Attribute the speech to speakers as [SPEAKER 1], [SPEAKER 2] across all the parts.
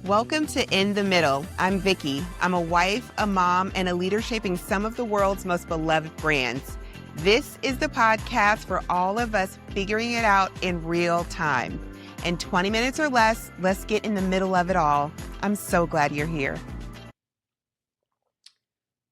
[SPEAKER 1] Welcome to In the Middle. I'm Vykky. I'm a wife, a mom, and a leader shaping some of the world's most beloved brands. This is the podcast for all of us figuring it out in real time. In 20 minutes or less, let's get in the middle of it all. I'm so glad you're here.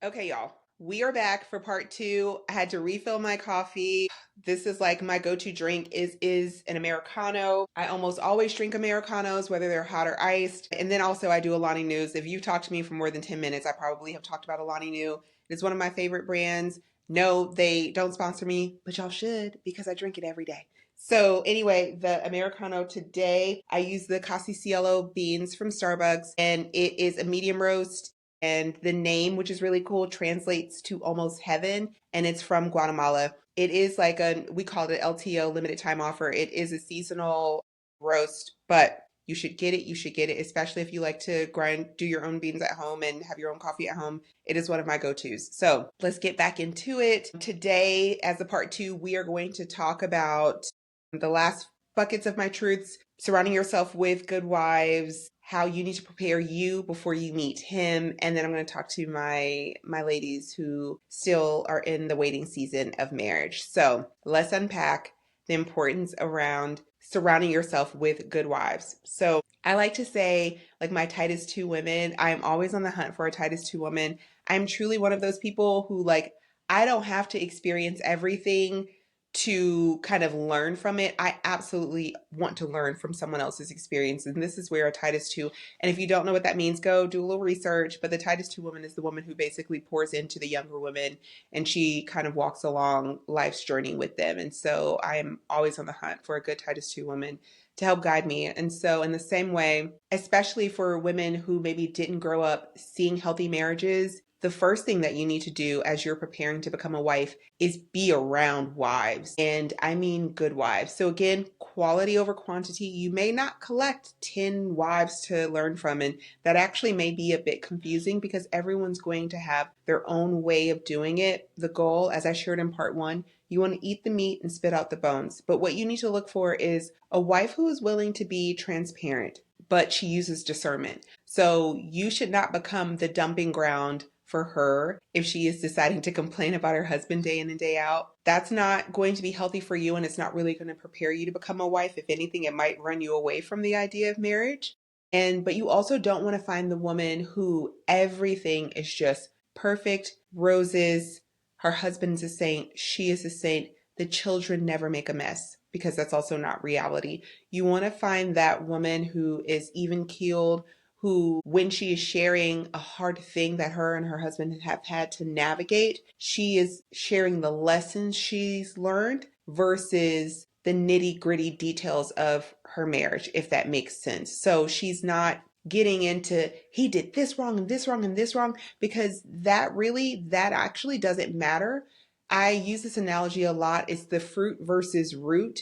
[SPEAKER 1] Okay, y'all. We are back for part 2. I had to refill my coffee. This is like my go-to drink is an Americano. I almost always drink Americanos, whether they're hot or iced. And then also I do Alani Nu's. If you've talked to me for more than 10 minutes, I probably have talked about Alani Nu. It's one of my favorite brands. No, they don't sponsor me, but y'all should because I drink it every day. So anyway, the Americano today, I use the Casi Cielo beans from Starbucks, and it is a medium roast. And the name, which is really cool, translates to almost heaven, and it's from Guatemala. It is like we call it an LTO, limited time offer. It is a seasonal roast, but you should get it. You should get it, especially if you like to do your own beans at home and have your own coffee at home. It is one of my go-tos. So let's get back into it. Today, as a part 2, we are going to talk about the last buckets of my truths, surrounding yourself with good wives, how you need to prepare you before you meet him. And then I'm going to talk to my ladies who still are in the waiting season of marriage. So let's unpack the importance around surrounding yourself with good wives. So I like to say, like my Titus II women, I am always on the hunt for a Titus II woman. I'm truly one of those people who I don't have to experience everything to kind of learn from it. I absolutely want to learn from someone else's experience. And this is where a Titus II, and if you don't know what that means, go do a little research. But the Titus II woman is the woman who basically pours into the younger women, and she kind of walks along life's journey with them. And so I am always on the hunt for a good Titus II woman to help guide me. And so in the same way, especially for women who maybe didn't grow up seeing healthy marriages, the first thing that you need to do as you're preparing to become a wife is be around wives. And I mean good wives. So again, quality over quantity. You may not collect 10 wives to learn from. And that actually may be a bit confusing because everyone's going to have their own way of doing it. The goal, as I shared in part 1, you want to eat the meat and spit out the bones. But what you need to look for is a wife who is willing to be transparent, but she uses discernment. So you should not become the dumping ground for her if she is deciding to complain about her husband day in and day out. That's not going to be healthy for you, and it's not really going to prepare you to become a wife. If anything, it might run you away from the idea of marriage. But you also don't want to find the woman who everything is just perfect, roses, her husband's a saint, she is a saint, the children never make a mess, because that's also not reality. You want to find that woman who is even-keeled, who, when she is sharing a hard thing that her and her husband have had to navigate, she is sharing the lessons she's learned versus the nitty-gritty details of her marriage, if that makes sense. So she's not getting into, he did this wrong and this wrong and this wrong, because that actually doesn't matter. I use this analogy a lot. It's the fruit versus root.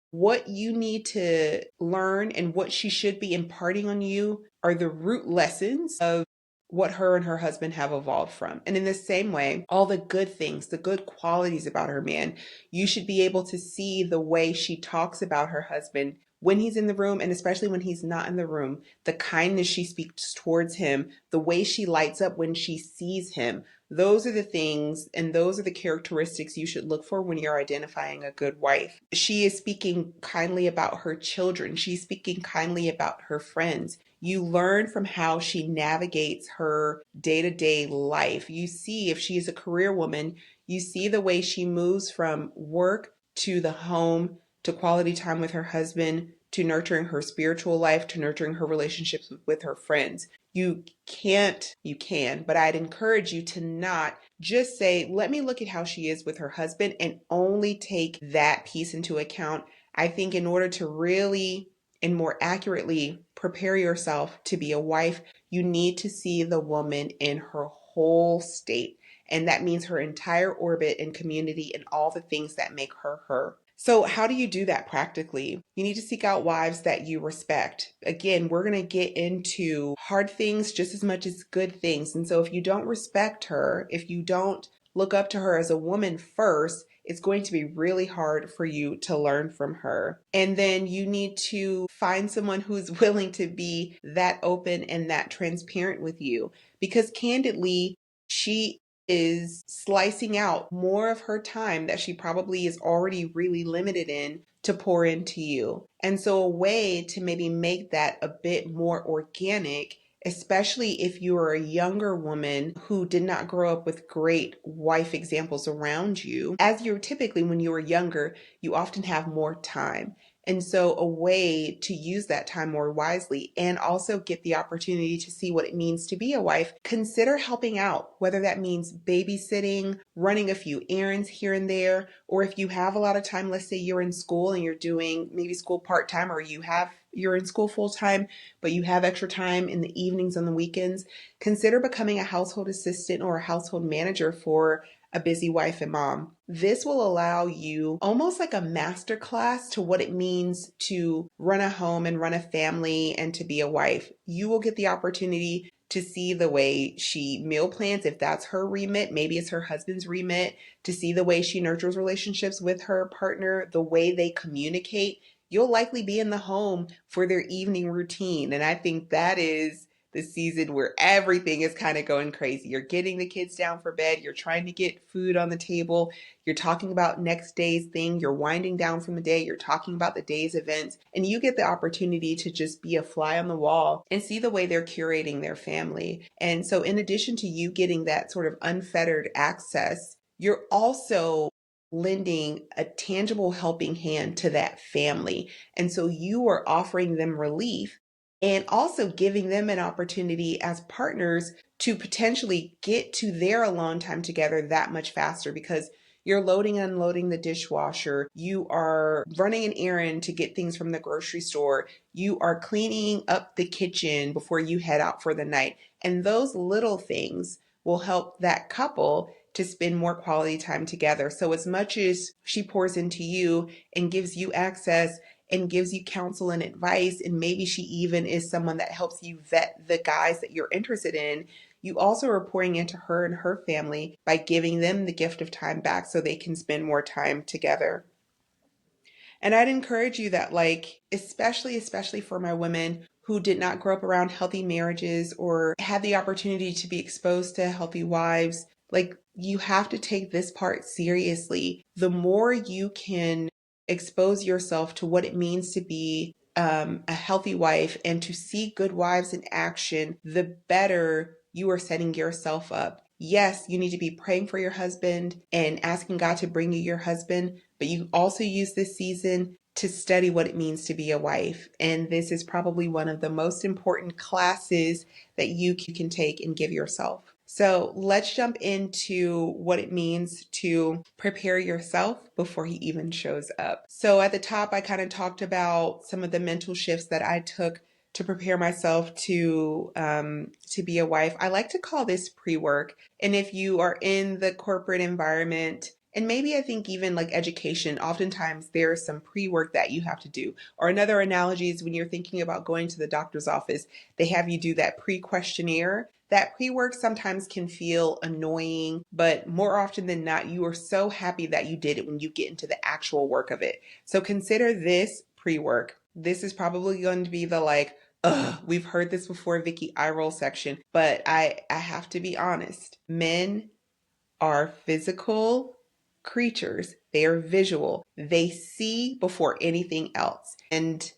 [SPEAKER 1] What you need to learn and what she should be imparting on you are the root lessons of what her and her husband have evolved from. And in the same way, all the good things, the good qualities about her man, you should be able to see the way she talks about her husband when he's in the room, and especially when he's not in the room, the kindness she speaks towards him, the way she lights up when she sees him. Those are the things, and those are the characteristics you should look for when you're identifying a good wife. She is speaking kindly about her children. She's speaking kindly about her friends. You learn from how she navigates her day-to-day life. You see, if she is a career woman, you see the way she moves from work to the home, to quality time with her husband, to nurturing her spiritual life, to nurturing her relationships with her friends. You can, but I'd encourage you to not just say, let me look at how she is with her husband and only take that piece into account. I think in order to really and more accurately prepare yourself to be a wife, you need to see the woman in her whole state. And that means her entire orbit and community and all the things that make her her. So how do you do that practically? You need to seek out wives that you respect. Again, we're going to get into hard things just as much as good things. And so if you don't respect her, if you don't look up to her as a woman first, it's going to be really hard for you to learn from her. And then you need to find someone who's willing to be that open and that transparent with you, because candidly, she is slicing out more of her time that she probably is already really limited in to pour into you. And so, a way to maybe make that a bit more organic, especially if you are a younger woman who did not grow up with great wife examples around you, as you're typically, when you were younger, you often have more time. And so, a way to use that time more wisely and also get the opportunity to see what it means to be a wife, consider helping out, whether that means babysitting, running a few errands here and there, or if you have a lot of time, let's say you're in school and you're doing maybe school part time, or you're in school full time, but you have extra time in the evenings and the weekends, consider becoming a household assistant or a household manager for a busy wife and mom. This will allow you almost like a master class to what it means to run a home and run a family and to be a wife. You will get the opportunity to see the way she meal plans, if that's her remit, maybe it's her husband's remit, to see the way she nurtures relationships with her partner, the way they communicate. You'll likely be in the home for their evening routine. And I think that is the season where everything is kind of going crazy. You're getting the kids down for bed. You're trying to get food on the table. You're talking about next day's thing. You're winding down from the day. You're talking about the day's events. And you get the opportunity to just be a fly on the wall and see the way they're curating their family. And so in addition to you getting that sort of unfettered access, you're also lending a tangible helping hand to that family. And so you are offering them relief and also giving them an opportunity as partners to potentially get to their alone time together that much faster, because you're loading and unloading the dishwasher, you are running an errand to get things from the grocery store, you are cleaning up the kitchen before you head out for the night. And those little things will help that couple to spend more quality time together. So as much as she pours into you and gives you access and gives you counsel and advice, and maybe she even is someone that helps you vet the guys that you're interested in, you also are pouring into her and her family by giving them the gift of time back so they can spend more time together. And I'd encourage you that, like, especially for my women who did not grow up around healthy marriages or had the opportunity to be exposed to healthy wives, like, you have to take this part seriously. The more you can expose yourself to what it means to be a healthy wife and to see good wives in action, the better you are setting yourself up. Yes, you need to be praying for your husband and asking God to bring you your husband, but you also use this season to study what it means to be a wife. And this is probably one of the most important classes that you can take and give yourself. So let's jump into what it means to prepare yourself before he even shows up. So at the top, I kind of talked about some of the mental shifts that I took to prepare myself to be a wife. I like to call this pre-work. And if you are in the corporate environment, and maybe I think even like education, oftentimes there's some pre-work that you have to do. Or another analogy is when you're thinking about going to the doctor's office, they have you do that pre-questionnaire. That pre-work sometimes can feel annoying, but more often than not, you are so happy that you did it when you get into the actual work of it. So consider this pre-work. This is probably going to be the like, ugh, we've heard this before, Vykky eye roll section, but I have to be honest. Men are physical creatures. They are visual. They see before anything else. And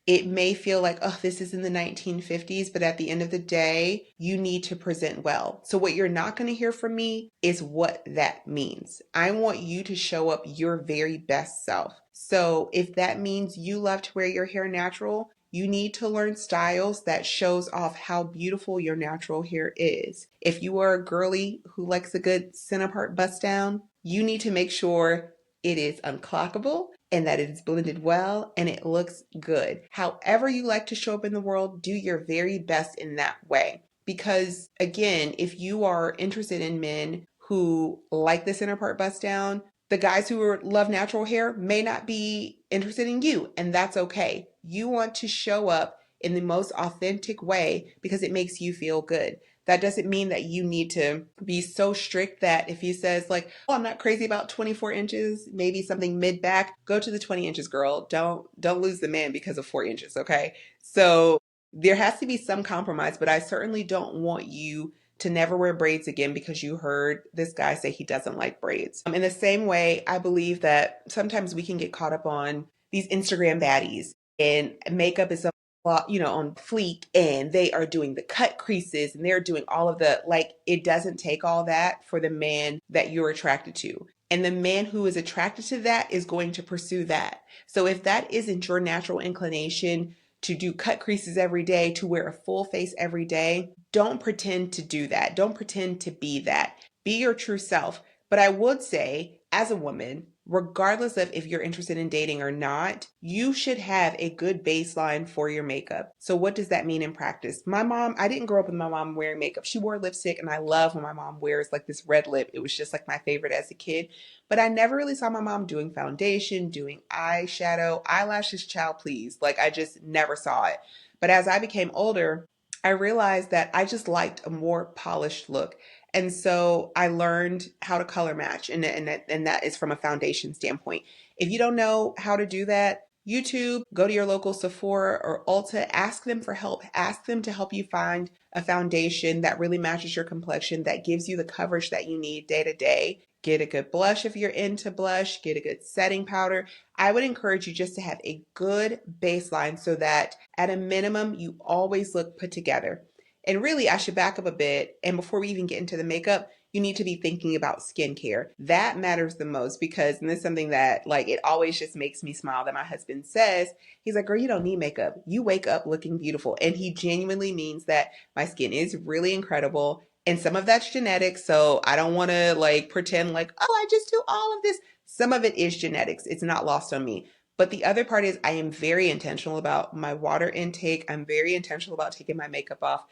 [SPEAKER 1] it may feel like, oh, this is in the 1950s, but at the end of the day, you need to present well. So what you're not going to hear from me is what that means. I want you to show up your very best self. So if that means you love to wear your hair natural, you need to learn styles that shows off how beautiful your natural hair is. If you are a girly who likes a good center part bust down, you need to make sure it is unclockable and that it is blended well and it looks good. However you like to show up in the world, do your very best in that way. Because again, if you are interested in men who like the center part bust down, the guys who love natural hair may not be interested in you, and that's okay. You want to show up in the most authentic way because it makes you feel good. That doesn't mean that you need to be so strict that if he says like, oh, I'm not crazy about 24 inches, maybe something mid back, go to the 20 inches, girl. Don't lose the man because of 4 inches, okay? So there has to be some compromise, but I certainly don't want you to never wear braids again because you heard this guy say he doesn't like braids. In the same way, I believe that sometimes we can get caught up on these Instagram baddies and makeup is on fleek, and they are doing the cut creases and they're doing all of the, like, it doesn't take all that for the man that you're attracted to. And the man who is attracted to that is going to pursue that. So if that isn't your natural inclination to do cut creases every day, to wear a full face every day, don't pretend to do that. Don't pretend to be that. Be your true self. But I would say, as a woman, regardless of if you're interested in dating or not, you should have a good baseline for your makeup. So what does that mean in practice? I didn't grow up with my mom wearing makeup. She wore lipstick, and I love when my mom wears like this red lip. It was just like my favorite as a kid. But I never really saw my mom doing foundation, doing eyeshadow, eyelashes, child, please. Like, I just never saw it. But as I became older, I realized that I just liked a more polished look. And so I learned how to color match, and that is from a foundation standpoint. If you don't know how to do that, YouTube, go to your local Sephora or Ulta, ask them for help. Ask them to help you find a foundation that really matches your complexion, that gives you the coverage that you need day to day. Get a good blush if you're into blush, get a good setting powder. I would encourage you just to have a good baseline so that at a minimum, you always look put together. And really, I should back up a bit. And before we even get into the makeup, you need to be thinking about skincare. That matters the most because, and this is something that, like, it always just makes me smile that my husband says, he's like, girl, you don't need makeup. You wake up looking beautiful. And he genuinely means that. My skin is really incredible. And some of that's genetic. So I don't want to like pretend like, oh, I just do all of this. Some of it is genetics. It's not lost on me. But the other part is I am very intentional about my water intake. I'm very intentional about taking my makeup off.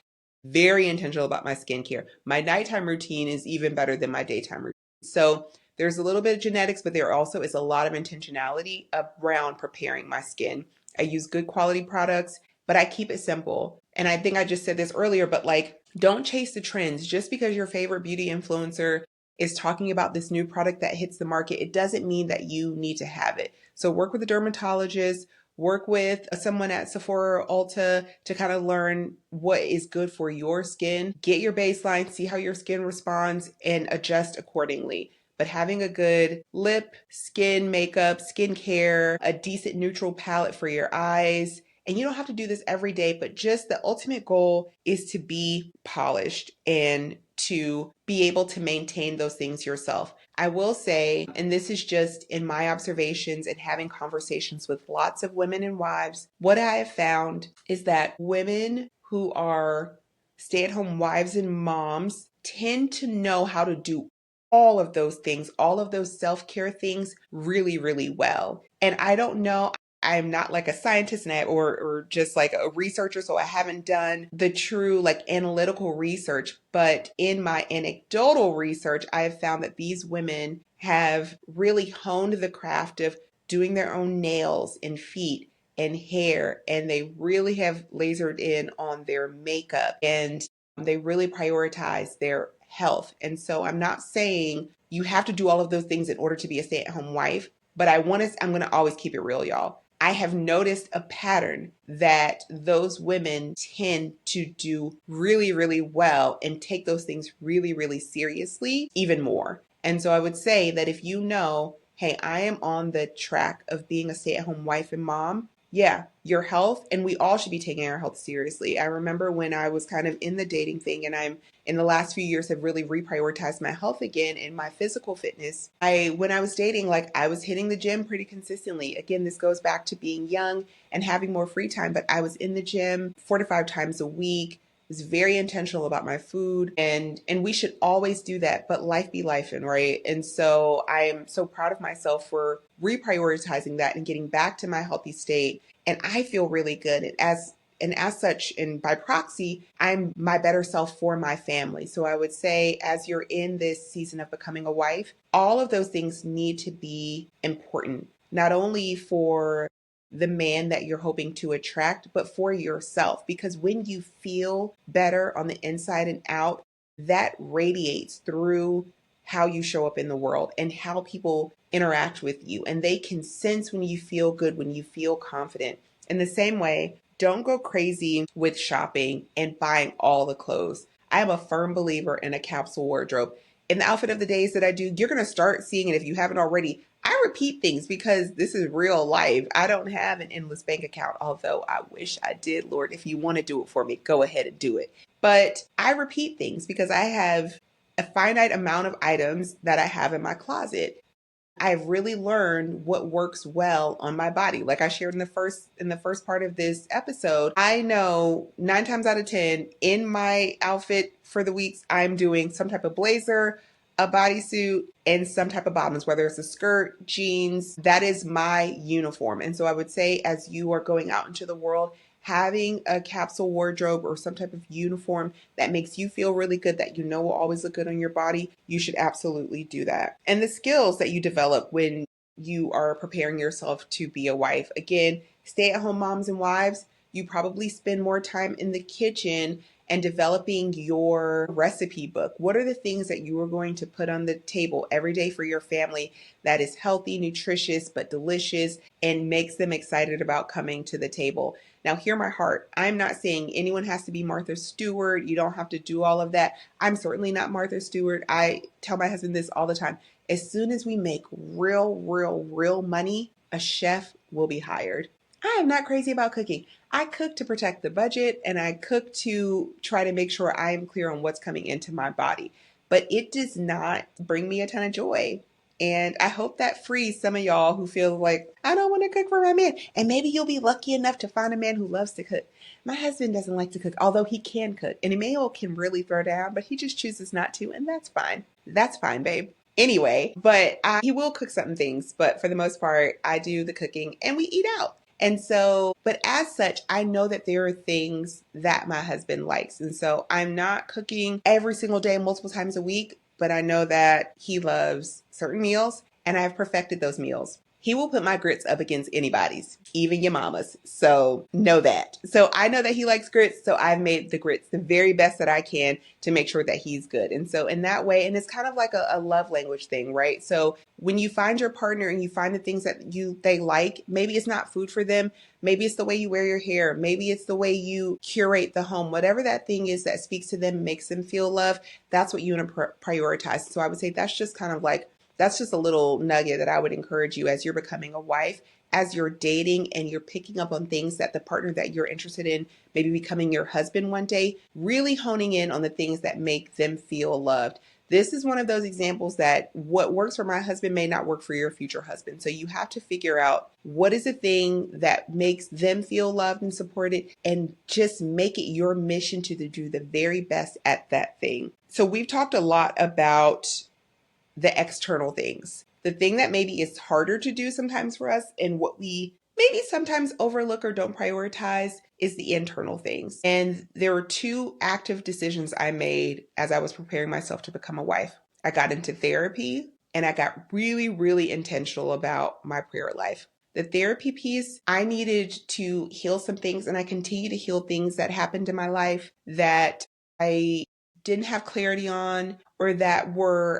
[SPEAKER 1] Very intentional about my skincare. My nighttime routine is even better than my daytime routine. So there's a little bit of genetics, but there also is a lot of intentionality around preparing my skin. I use good quality products, but I keep it simple. And I think I just said this earlier, but like, don't chase the trends. Just because your favorite beauty influencer is talking about this new product that hits the market, it doesn't mean that you need to have it. So work with a dermatologist, work with someone at Sephora or Ulta to kind of learn what is good for your skin. Get your baseline, see how your skin responds, and adjust accordingly. But having a good lip, skin, makeup, skincare, a decent neutral palette for your eyes, and you don't have to do this every day, but just the ultimate goal is to be polished and to be able to maintain those things yourself. I will say, and this is just in my observations and having conversations with lots of women and wives, what I have found is that women who are stay-at-home wives and moms tend to know how to do all of those things, all of those self-care things really, really well. And I don't know, I'm not like a scientist and or just like a researcher, so I haven't done the true like analytical research. But in my anecdotal research, I have found that these women have really honed the craft of doing their own nails and feet and hair, and they really have lasered in on their makeup, and they really prioritize their health. And so I'm not saying you have to do all of those things in order to be a stay-at-home wife, but I'm going to always keep it real, y'all. I have noticed a pattern that those women tend to do really, really well and take those things really, really seriously, even more. And so I would say that if you know, hey, I am on the track of being a stay-at-home wife and mom, yeah, your health, and we all should be taking our health seriously. I remember when I was kind of in the dating thing, and I'm in the last few years have really reprioritized my health again and my physical fitness. When I was dating, like, I was hitting the gym pretty consistently. Again, this goes back to being young and having more free time, but I was in the gym 4 to 5 times a week. Was very intentional about my food, and we should always do that, but life be lifing, right? And so I am so proud of myself for reprioritizing that and getting back to my healthy state. And I feel really good. And as such, and by proxy, I'm my better self for my family. So I would say, as you're in this season of becoming a wife, all of those things need to be important, not only for the man that you're hoping to attract, but for yourself. Because when you feel better on the inside and out, that radiates through how you show up in the world and how people interact with you. And they can sense when you feel good, when you feel confident. In the same way, don't go crazy with shopping and buying all the clothes. I am a firm believer in a capsule wardrobe. In the outfit of the days that I do, you're going to start seeing it if you haven't already. I repeat things because this is real life. I don't have an endless bank account, although I wish I did. Lord, if you want to do it for me, go ahead and do it. But I repeat things because I have a finite amount of items that I have in my closet. I've really learned what works well on my body. Like I shared in the first part of this episode, I know 9 times out of 10 in my outfit for the weeks, I'm doing some type of blazer, a bodysuit, and some type of bottoms, whether it's a skirt, jeans. That is my uniform. And so I would say, as you are going out into the world, having a capsule wardrobe or some type of uniform that makes you feel really good, that you know will always look good on your body, you should absolutely do that. And the skills that you develop when you are preparing yourself to be a wife. Again, stay-at-home moms and wives, you probably spend more time in the kitchen and developing your recipe book. What are the things that you are going to put on the table every day for your family that is healthy, nutritious, but delicious and makes them excited about coming to the table? Now, hear my heart. I'm not saying anyone has to be Martha Stewart. You don't have to do all of that. I'm certainly not Martha Stewart. I tell my husband this all the time. As soon as we make real money, a chef will be hired. I am not crazy about cooking. I cook to protect the budget and I cook to try to make sure I am clear on what's coming into my body. But it does not bring me a ton of joy. And I hope that frees some of y'all who feel like, I don't want to cook for my man. And maybe you'll be lucky enough to find a man who loves to cook. My husband doesn't like to cook, although he can cook. And Emmanuel can really throw down, but he just chooses not to. And that's fine. That's fine, babe. Anyway, but he will cook certain things. But for the most part, I do the cooking and we eat out. And so, but as such, I know that there are things that my husband likes. And so I'm not cooking every single day, multiple times a week, but I know that he loves certain meals and I've perfected those meals. He will put my grits up against anybody's, even your mama's. So know that. So I know that he likes grits. So I've made the grits the very best that I can to make sure that he's good. And so in that way, and it's kind of like a love language thing, right? So when you find your partner and you find the things that they like, maybe it's not food for them. Maybe it's the way you wear your hair. Maybe it's the way you curate the home. Whatever that thing is that speaks to them, makes them feel love, that's what you want to prioritize. So I would say that's just kind of like, that's just a little nugget that I would encourage you as you're becoming a wife, as you're dating and you're picking up on things that the partner that you're interested in, maybe becoming your husband one day, really honing in on the things that make them feel loved. This is one of those examples that what works for my husband may not work for your future husband. So you have to figure out what is the thing that makes them feel loved and supported and just make it your mission to do the very best at that thing. So we've talked a lot about the external things. The thing that maybe is harder to do sometimes for us and what we maybe sometimes overlook or don't prioritize is the internal things. And there were 2 active decisions I made as I was preparing myself to become a wife. I got into therapy and I got really intentional about my prayer life. The therapy piece, I needed to heal some things and I continue to heal things that happened in my life that I didn't have clarity on or that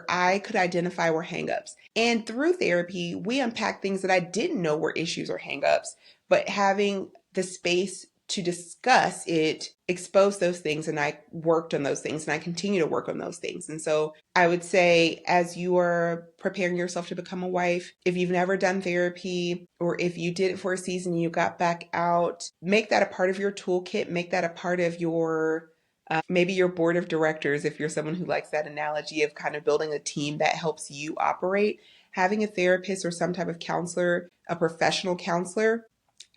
[SPEAKER 1] I could identify were hangups. And through therapy, we unpack things that I didn't know were issues or hangups, but having the space to discuss it exposed those things and I worked on those things and I continue to work on those things. And so I would say as you are preparing yourself to become a wife, if you've never done therapy or if you did it for a season and you got back out, make that a part of your toolkit, make that a part of your maybe your board of directors, if you're someone who likes that analogy of kind of building a team that helps you operate, having a therapist or some type of counselor, a professional counselor,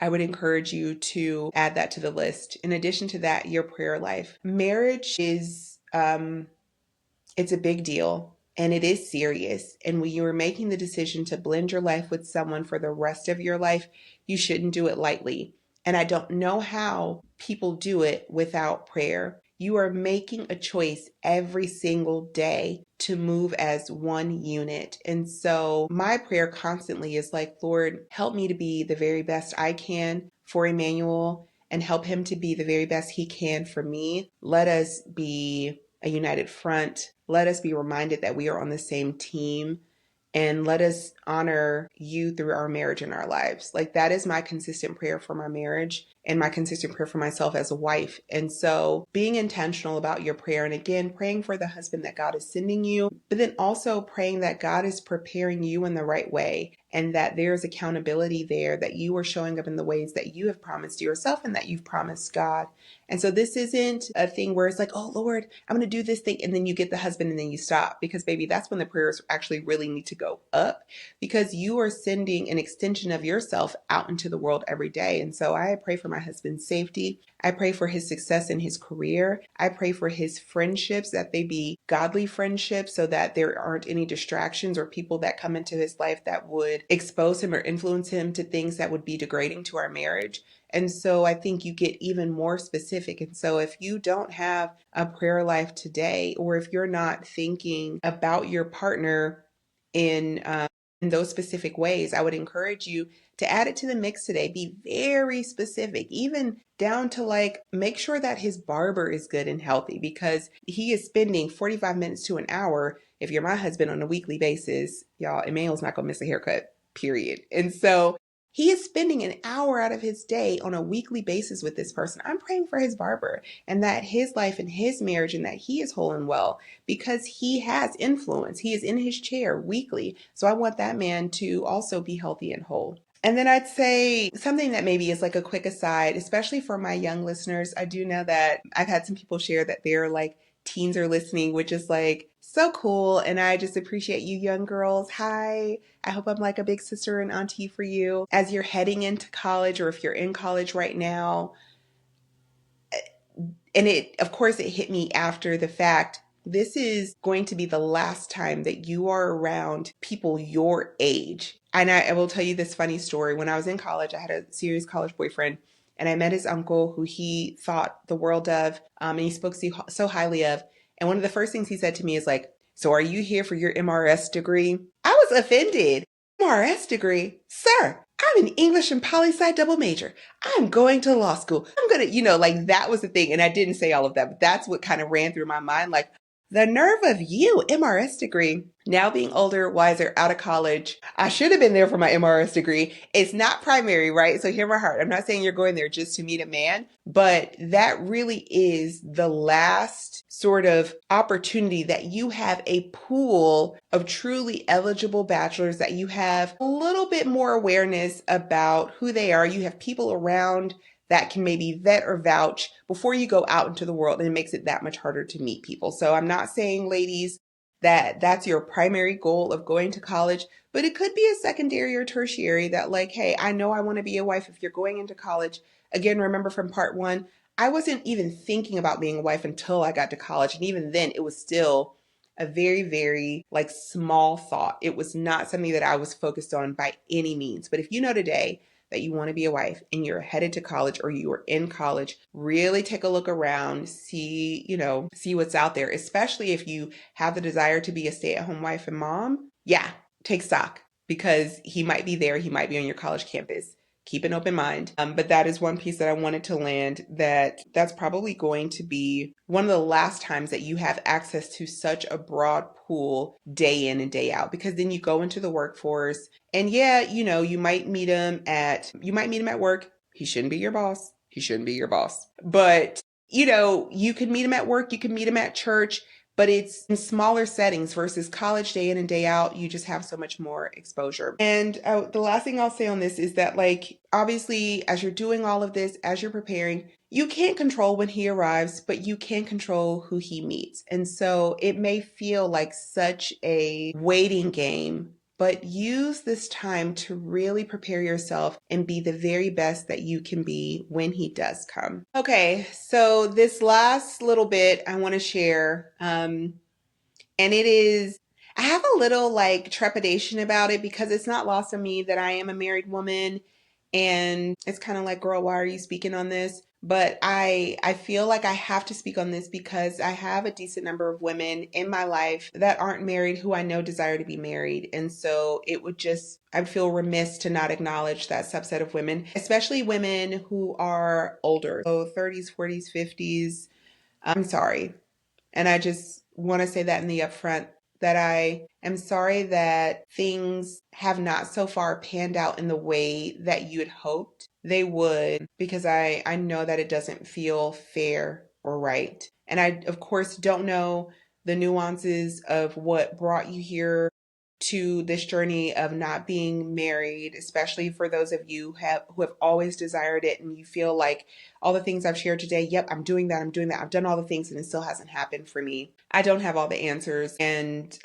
[SPEAKER 1] I would encourage you to add that to the list. In addition to that, your prayer life. Marriage is, it's a big deal and it is serious. And when you are making the decision to blend your life with someone for the rest of your life, you shouldn't do it lightly. And I don't know how people do it without prayer. You are making a choice every single day to move as one unit. And so my prayer constantly is like, Lord, help me to be the very best I can for Emmanuel and help him to be the very best he can for me. Let us be a united front. Let us be reminded that we are on the same team. And let us honor you through our marriage and our lives. Like that is my consistent prayer for my marriage and my consistent prayer for myself as a wife. And so being intentional about your prayer, and again, praying for the husband that God is sending you, but then also praying that God is preparing you in the right way and that there's accountability there, that you are showing up in the ways that you have promised yourself and that you've promised God. And so this isn't a thing where it's like, oh Lord, I'm going to do this thing. And then you get the husband and then you stop, because baby, that's when the prayers actually really need to go up, because you are sending an extension of yourself out into the world every day. And so I pray for my husband's safety. I pray for his success in his career. I pray for his friendships, that they be godly friendships, so that there aren't any distractions or people that come into his life that would expose him or influence him to things that would be degrading to our marriage. And so I think you get even more specific. And so if you don't have a prayer life today, or if you're not thinking about your partner in those specific ways, I would encourage you to add it to the mix today. Be very specific, even down to like, make sure that his barber is good and healthy, because he is spending 45 minutes to an hour. If you're my husband, on a weekly basis, y'all, Emmanuel's not going to miss a haircut, period. And so he is spending an hour out of his day on a weekly basis with this person. I'm praying for his barber, and that his life and his marriage, and that he is whole and well, because he has influence. He is in his chair weekly. So I want that man to also be healthy and whole. And then I'd say something that maybe is like a quick aside, especially for my young listeners. I do know that I've had some people share that they're like teens are listening, which is like so cool. And I just appreciate you young girls. Hi. I hope I'm like a big sister and auntie for you as you're heading into college, or if you're in college right now. And it, of course, it hit me after the fact. This is going to be the last time that you are around people your age. And I will tell you this funny story. When I was in college, I had a serious college boyfriend, and I met his uncle, who he thought the world of, and he spoke so highly of. And one of the first things he said to me is like, so are you here for your MRS degree? I was offended. MRS degree? Sir, I'm an English and poli-sci double major. I'm going to law school. I'm going to, like that was the thing. And I didn't say all of that, but that's what kind of ran through my mind. Like, the nerve of you, MRS degree. Now being older, wiser, out of college, I should have been there for my MRS degree. It's not primary, right? So hear my heart. I'm not saying you're going there just to meet a man, but that really is the last sort of opportunity that you have a pool of truly eligible bachelors, that you have a little bit more awareness about who they are. You have people around that can maybe vet or vouch before you go out into the world, and it makes it that much harder to meet people. So I'm not saying, ladies, that that's your primary goal of going to college, but it could be a secondary or tertiary that like, hey, I know I want to be a wife if you're going into college. Again, remember from part one, I wasn't even thinking about being a wife until I got to college. And even then, it was still a very, very like small thought. It was not something that I was focused on by any means. But if you know today that you want to be a wife and you're headed to college, or you are in college, really take a look around, see what's out there, especially if you have the desire to be a stay-at-home wife and mom. Yeah, take stock, because he might be there. He might be on your college campus. Keep an open mind. But that is one piece that I wanted to land, that's probably going to be one of the last times that you have access to such a broad pool day in and day out, because then you go into the workforce, and yeah, you might meet him at work. He shouldn't be your boss. He shouldn't be your boss. But you can meet him at work, you can meet him at church, but it's in smaller settings versus college day in and day out. You just have so much more exposure. And the last thing I'll say on this is that, like, obviously, as you're doing all of this, as you're preparing, you can't control when he arrives, but you can control who he meets. And so it may feel like such a waiting game, but use this time to really prepare yourself and be the very best that you can be when he does come. Okay, so this last little bit I want to share, and it is, I have a little like trepidation about it, because it's not lost on me that I am a married woman, and it's kind of like, girl, why are you speaking on this? But I feel like I have to speak on this because I have a decent number of women in my life that aren't married who I know desire to be married. And so it would just, I feel remiss to not acknowledge that subset of women, especially women who are older, so 30s, 40s, 50s. I'm sorry. And I just want to say that in the upfront that I am sorry that things have not so far panned out in the way that you had hoped they would, because I know that it doesn't feel fair or right. And I, of course, don't know the nuances of what brought you here to this journey of not being married, especially for those of you who have always desired it and you feel like all the things I've shared today, yep, I'm doing that, I'm doing that, I've done all the things and it still hasn't happened for me. I don't have all the answers, and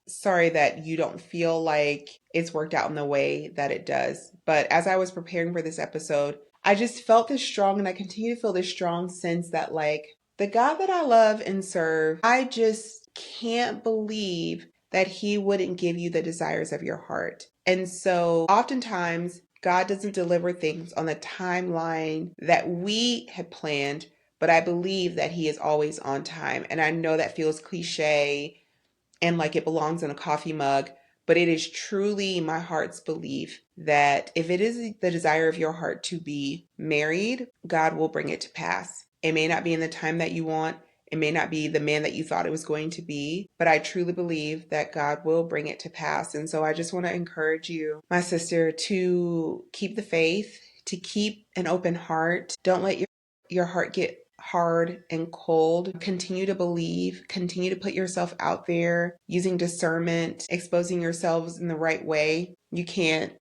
[SPEAKER 1] sorry that you don't feel like it's worked out in the way that it does. But as I was preparing for this episode, I just felt this strong, and I continue to feel this strong sense that, like, the God that I love and serve, I just can't believe that He wouldn't give you the desires of your heart. And so oftentimes, God doesn't deliver things on the timeline that we had planned, but I believe that He is always on time. And I know that feels cliche and like it belongs in a coffee mug, but it is truly my heart's belief that if it is the desire of your heart to be married, God will bring it to pass. It may not be in the time that you want. It may not be the man that you thought it was going to be, but I truly believe that God will bring it to pass. And so I just want to encourage you, my sister, to keep the faith, to keep an open heart. Don't let your heart get hard and cold. Continue to believe, continue to put yourself out there using discernment, exposing yourselves in the right way. You can't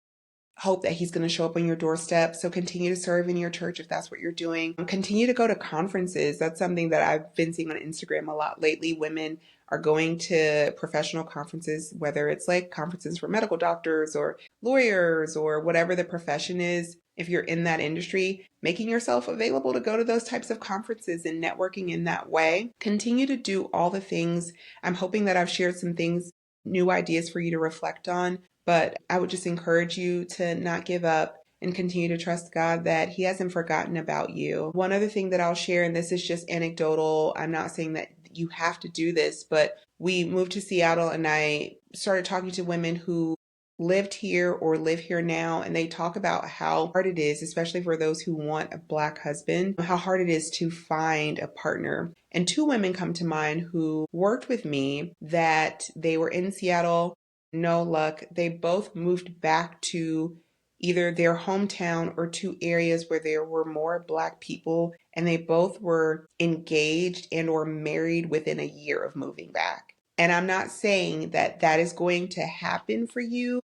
[SPEAKER 1] hope that He's going to show up on your doorstep. So continue to serve in your church if that's what you're doing. Continue to go to conferences. That's something that I've been seeing on Instagram a lot lately. Women are going to professional conferences, whether it's like conferences for medical doctors or lawyers or whatever the profession is. If you're in that industry, making yourself available to go to those types of conferences and networking in that way. Continue to do all the things. I'm hoping that I've shared some things, new ideas for you to reflect on. But I would just encourage you to not give up and continue to trust God that He hasn't forgotten about you. One other thing that I'll share, and this is just anecdotal, I'm not saying that you have to do this, but we moved to Seattle and I started talking to women who lived here or live here now, and they talk about how hard it is, especially for those who want a Black husband, how hard it is to find a partner. And two women come to mind who worked with me that they were in Seattle. No luck. They both moved back to either their hometown or to areas where there were more Black people, and they both were engaged and or married within a year of moving back. And I'm not saying that that is going to happen for you,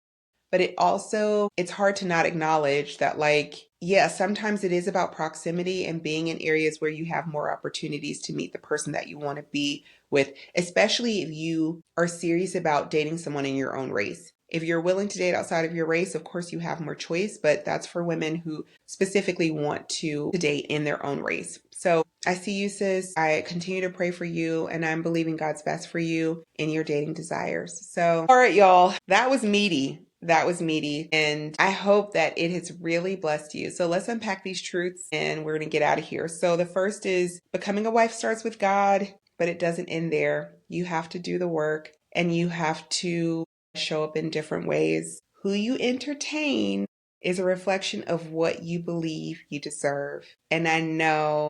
[SPEAKER 1] but it's hard to not acknowledge that, like, yeah, sometimes it is about proximity and being in areas where you have more opportunities to meet the person that you want to be with, especially if you are serious about dating someone in your own race. If you're willing to date outside of your race, of course you have more choice, but that's for women who specifically want to date in their own race. So I see you, sis. I continue to pray for you, and I'm believing God's best for you in your dating desires. So, all right, y'all, that was meaty. That was meaty, and I hope that it has really blessed you. So let's unpack these truths and we're going to get out of here. So the first is becoming a wife starts with God, but it doesn't end there. You have to do the work and you have to show up in different ways. Who you entertain is a reflection of what you believe you deserve. And I know,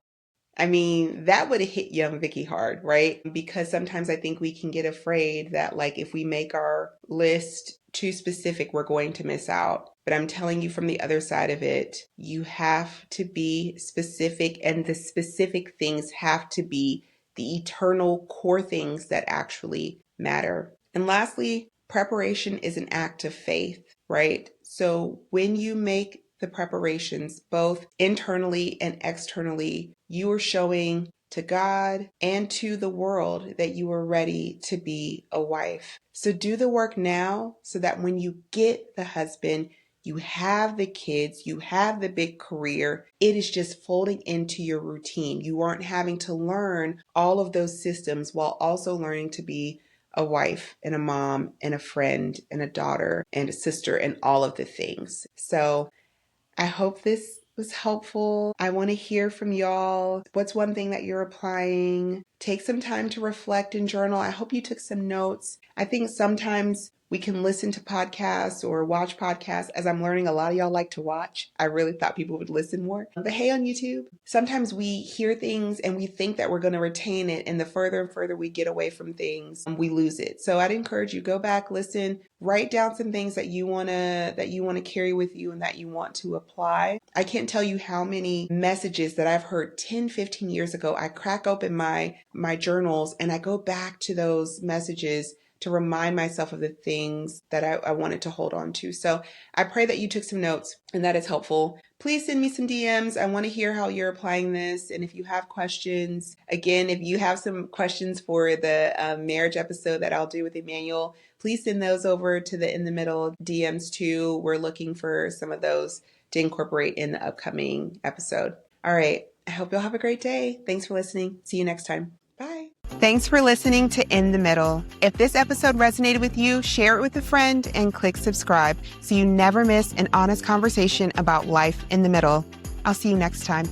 [SPEAKER 1] I mean, that would have hit young Vykky hard, right? Because sometimes I think we can get afraid that, like, if we make our list too specific, we're going to miss out. But I'm telling you, from the other side of it, you have to be specific, and the specific things have to be the eternal core things that actually matter. And lastly, preparation is an act of faith, right? So when you make the preparations, both internally and externally, you are showing to God and to the world that you are ready to be a wife. So do the work now so that when you get the husband, you have the kids, you have the big career. It is just folding into your routine. You aren't having to learn all of those systems while also learning to be a wife and a mom and a friend and a daughter and a sister and all of the things. So I hope this was helpful. I want to hear from y'all. What's one thing that you're applying? Take some time to reflect and journal. I hope you took some notes. I think sometimes we can listen to podcasts or watch podcasts. As I'm learning, a lot of y'all like to watch. I really thought people would listen more. But hey, on YouTube, sometimes we hear things and we think that we're going to retain it. And the further and further we get away from things, we lose it. So I'd encourage you, go back, listen, write down some things that you want to carry with you and that you want to apply. I can't tell you how many messages that I've heard 10, 15 years ago. I crack open my journals and I go back to those messages to remind myself of the things that I wanted to hold on to. So I pray that you took some notes and that is helpful. Please send me some DMs. I want to hear how you're applying this. And if you have questions, again, if you have some questions for the marriage episode that I'll do with Emmanuel, please send those over to the In the Middle DMs too. We're looking for some of those to incorporate in the upcoming episode. All right. I hope you'll have a great day. Thanks for listening. See you next time. Bye. Thanks for listening to In the Middle. If this episode resonated with you, share it with a friend and click subscribe so you never miss an honest conversation about life in the middle. I'll see you next time.